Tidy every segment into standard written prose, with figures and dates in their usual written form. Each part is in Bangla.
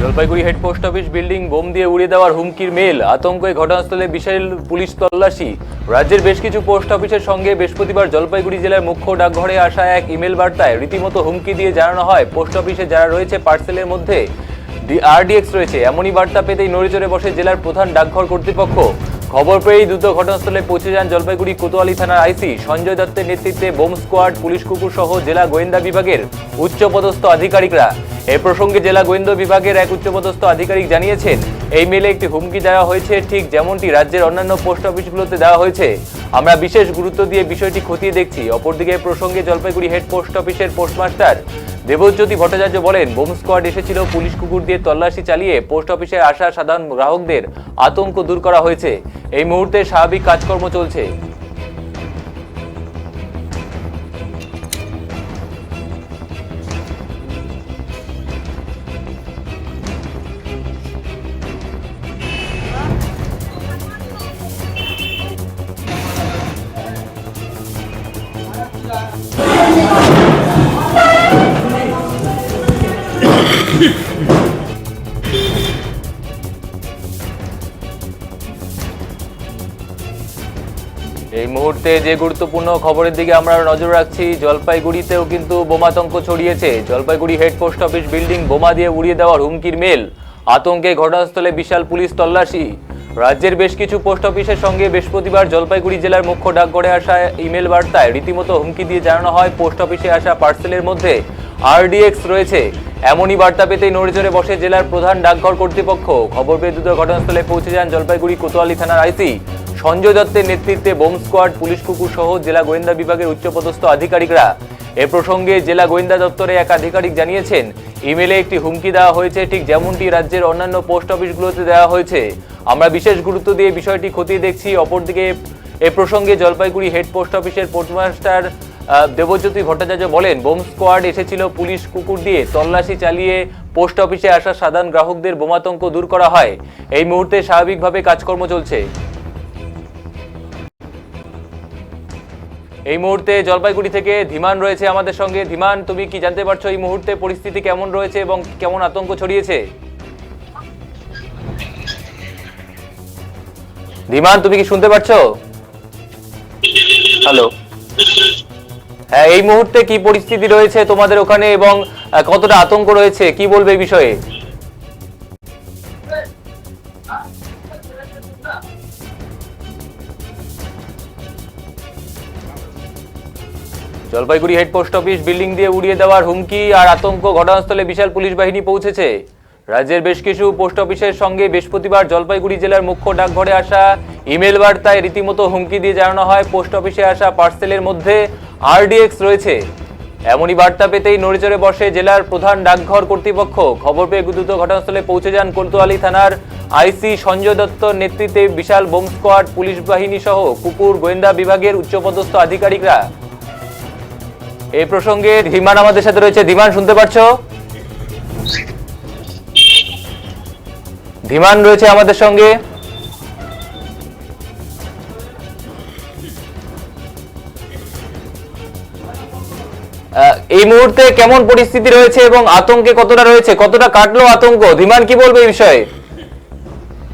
Jalpaiguri head post office building bomb দিয়ে উড়িয়ে দেওয়ার হুমকির মেল, আতঙ্কে ঘটনাস্থলে বিশাল পুলিশ তল্লাশি। রাজ্যের বেশ কিছু পোস্ট অফিসের সঙ্গে বৃহস্পতিবার জলপাইগুড়ি জেলার মুখ্য ডাকঘরে আসা এক ইমেল বার্তায় রীতিমতো হুমকি দিয়ে জানানো হয় পোস্ট অফিসে যারা রয়েছে পার্সেলের মধ্যে আরডিএক্স রয়েছে। এমনই বার্তা পেতেই নড়েচড়ে বসে জেলার প্রধান ডাকঘর কর্তৃপক্ষ। খবর পেয়েই দ্রুত ঘটনাস্থলে পৌঁছে যান জলপাইগুড়ি কোতোয়ালি থানার আইসি সঞ্জয় দত্তের নেতৃত্বে বোম স্কোয়াড, পুলিশ কুকুর সহ জেলা গোয়েন্দা বিভাগের উচ্চপদস্থ আধিকারিকরা। এ প্রসঙ্গে জেলা গোয়েন্দা বিভাগের এক উচ্চপদস্থ আধিকারিক জানিয়েছেন, এই মেলে একটি হুমকি দেওয়া হয়েছে, ঠিক যেমনটি রাজ্যের অন্যান্য পোস্ট অফিসগুলোতে দেওয়া হয়েছে। আমরা বিশেষ গুরুত্ব দিয়ে বিষয়টি খতিয়ে দেখছি। অপরদিকে এ প্রসঙ্গে জলপাইগুড়ি হেড পোস্ট অফিসের পোস্টমাস্টার দেবজ্যোতি ভট্টাচার্য বলেন, বোম স্কোয়াড এসেছিল, পুলিশ কুকুর দিয়ে তল্লাশি চালিয়ে পোস্ট অফিসে আসা সাধারণ গ্রাহকদের আতঙ্ক দূর করা হয়েছে। এই মুহূর্তে স্বাভাবিক কাজকর্ম চলছে। এই মুহূর্তে যে গুরুত্বপূর্ণ খবরের দিকে আমরা নজর রাখছি, জলপাইগুড়িতেও কিন্তু বোমাতঙ্ক ছড়িয়েছে। Jalpaiguri head post office building বোমা দিয়ে উড়িয়ে দেওয়ার হুমকির মেল, আতঙ্কে ঘটনাস্থলে বিশাল পুলিশ তল্লাশি। রাজ্যের বেশ কিছু পোস্ট অফিসের সঙ্গে বৃহস্পতিবার জলপাইগুড়ি জেলার মুখ্য ডাকঘরে আসা ইমেল বার্তায় রীতিমতো হুমকি দিয়ে জানানো হয় পোস্ট অফিসে আসা পার্সেলের মধ্যে আরডিএক্স রয়েছে। এমনই বার্তা পেতেই নড়েচড়ে বসে জেলার প্রধান ডাকঘর কর্তৃপক্ষ। খবর পেয়ে দ্রুত ঘটনাস্থলে পৌঁছে যান জলপাইগুড়ি কোতোয়ালি থানার আইসি সঞ্জয় দত্তের নেতৃত্বে বোম স্কোয়াড, পুলিশ কুকুর সহ জেলা গোয়েন্দা বিভাগের উচ্চপদস্থ আধিকারিকরা। এ প্রসঙ্গে জেলা গোয়েন্দা দপ্তরে এক আধিকারিক জানিয়েছেন, ইমেলে একটি হুমকি দেওয়া হয়েছে, ঠিক যেমনটি রাজ্যের অন্যান্য পোস্ট অফিসগুলোতে দেওয়া হয়েছে। আমরা বিশেষ গুরুত্ব দিয়ে বিষয়টি খতিয়ে দেখছি। অপরদিকে এ প্রসঙ্গে জলপাইগুড়ি হেড পোস্ট অফিসের পোস্টমাস্টার দেবজ্যোতি ভট্টাচার্য বলেন, বোম স্কোয়াড এসেছিল, পুলিশ কুকুর দিয়ে তল্লাশি চালিয়ে পোস্ট অফিসে আসা সাধারণ গ্রাহকদের বোমাতঙ্ক দূর করা হয়। এই মুহূর্তে স্বাভাবিকভাবে কাজকর্ম চলছে। এই মুহূর্তে জলপাইগুড়ি থেকে ধীমান রয়েছে আমাদের সঙ্গে। ধীমান, তুমি কি জানতে পারছো এই মুহূর্তে পরিস্থিতি কেমন রয়েছে এবং কেমন আতঙ্ক ছড়িয়েছে? ধীমান, তুমি কি শুনতে পাচ্ছো? হ্যালো। হ্যাঁ, এই মুহূর্তে কি পরিস্থিতি রয়েছে তোমাদের ওখানে এবং কতটা আতঙ্ক রয়েছে, কি বলবে এই বিষয়ে? Jalpaiguri head post office building দিয়ে উড়িয়ে দেওয়ার হুমকি আর আতঙ্ক, ঘটনাস্থলে বিশাল পুলিশ বাহিনী পৌঁছেছে। রাজ্যের বেশ কিছু পোস্ট অফিসের সঙ্গে বৃহস্পতিবার জলপাইগুড়ি জেলার মুখ্য ডাকঘরে আসা ইমেল বার্তায় রীতিমতো হুমকি দিয়ে জানানো হয় পোস্ট অফিসে আসা পার্সেলের মধ্যে আরডিএক্স রয়েছে। এমনই বার্তা পেতেই নড়েচড়ে বসে জেলার প্রধান ডাকঘর কর্তৃপক্ষ। খবর পেয়ে দ্রুত ঘটনাস্থলে পৌঁছে যান কোতোয়ালি থানার আইসি সঞ্জয় দত্তর নেতৃত্বে বিশাল বোম স্কোয়াড, পুলিশ বাহিনী সহ কুকুর গোয়েন্দা বিভাগের উচ্চপদস্থ আধিকারিকরা। এই প্রসঙ্গে ধীমান আমাদের সাথে রয়েছে। ধীমান, শুনতে পাচ্ছ? ধীমান রয়েছে আমাদের সঙ্গে। এই মুহূর্তে কেমন পরিস্থিতি রয়েছে এবং আতঙ্কে কতটা রয়েছে, কতটা কাটলো আতঙ্ক? ধীমান, কি বলবে এই বিষয়ে?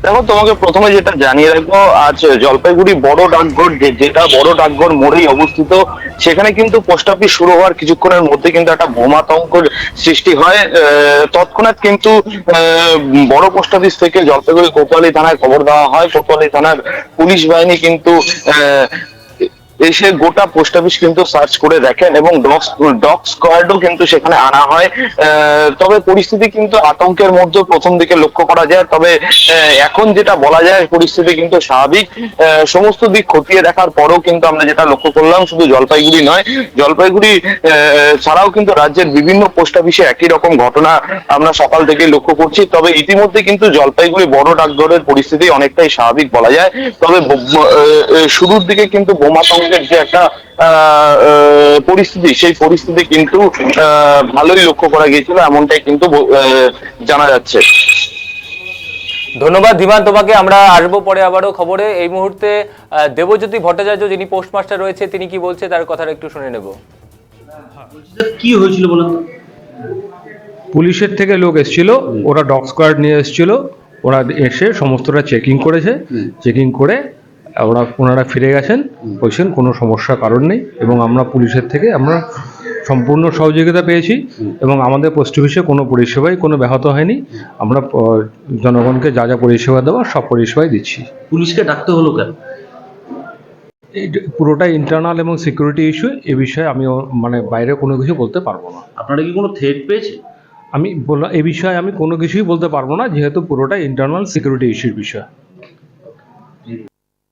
দেখো, তোমাকে প্রথমে যেটা জানিয়ে রাখবো, আজ জলপাইগুড়ি বড় ডাকঘর, যেটা বড় ডাকঘর মোড়েই অবস্থিত, সেখানে কিন্তু পোস্ট অফিস শুরু হওয়ার কিছুক্ষণের মধ্যে কিন্তু একটা বোমাতঙ্ক সৃষ্টি হয়। তৎক্ষণাৎ কিন্তু বড় পোস্ট অফিস থেকে জলপাইগুড়ি কোতোয়ালি থানায় খবর দেওয়া হয়। কোতোয়ালি থানার পুলিশ বাহিনী কিন্তু এসে গোটা পোস্ট অফিস কিন্তু সার্চ করে দেখেন এবং ডগ স্কোয়াডও কিন্তু সেখানে আনা হয়। তবে পরিস্থিতি কিন্তু আতঙ্কের মধ্যে প্রথম দিকে লক্ষ্য করা যায়। তবে এখন যেটা বলা যায়, পরিস্থিতি কিন্তু স্বাভাবিক। সমস্ত দিক খতিয়ে দেখার পরেও কিন্তু আমরা যেটা লক্ষ্য করলাম, শুধু জলপাইগুড়ি নয়, জলপাইগুড়ি ছাড়াও কিন্তু রাজ্যের বিভিন্ন পোস্ট অফিসে একই রকম ঘটনা আমরা সকাল থেকে লক্ষ্য করছি। তবে ইতিমধ্যে কিন্তু জলপাইগুড়ি বড় ডাকঘরের পরিস্থিতি অনেকটাই স্বাভাবিক বলা যায়। তবে শুরুর দিকে কিন্তু বোমাতঙ্ক যে একটা পরিস্থিতি, সেই পরিস্থিতি কিন্তু ভালোই লক্ষ্য করা গিয়েছিল, এমনটাই কিন্তু জানা যাচ্ছে। ধন্যবাদ ধীমান তোমাকে। আমরা আসবো পরে আবারও খবরে। এই মুহূর্তে দেবজ্যোতি ভট্টাচার্য, যিনি পোস্টমাস্টার রয়েছে, তিনি কি বলছে তার কথাটা একটু শুনে নেব। কি হয়েছিল বলেন তো? পুলিশের থেকে লোক এসেছিল, ওরা ডগ স্কোয়াড নিয়ে এসেছিল, ওরা এসে সমস্তটা চেকিং করেছে, চেকিং করে ওনারা ফিরে গেছেন, বলছেন কোনো সমস্যার কারণ নেই। এবং আমরা পুলিশের থেকে আমরা সম্পূর্ণ সহযোগিতা পেয়েছি এবং আমাদের পোস্ট অফিসে কোনো পরিষেবাই কোনো ব্যাহত হয়নি। আমরা জনগণকে যা যা পরিষেবা দেওয়া সব পরিষেবাই দিচ্ছি। পুলিশকে ডাকতে হলো কেন? এই পুরোটাই ইন্টারনাল এবং সিকিউরিটি ইস্যু, এ বিষয়ে আমি মানে বাইরে কোনো কিছু বলতে পারবো না। আপনারা কি কোনো থ্রেট পেয়েছে? আমি বললাম এ বিষয়ে আমি কোনো কিছুই বলতে পারবো না, যেহেতু পুরোটাই ইন্টারনাল সিকিউরিটি ইস্যুর বিষয়।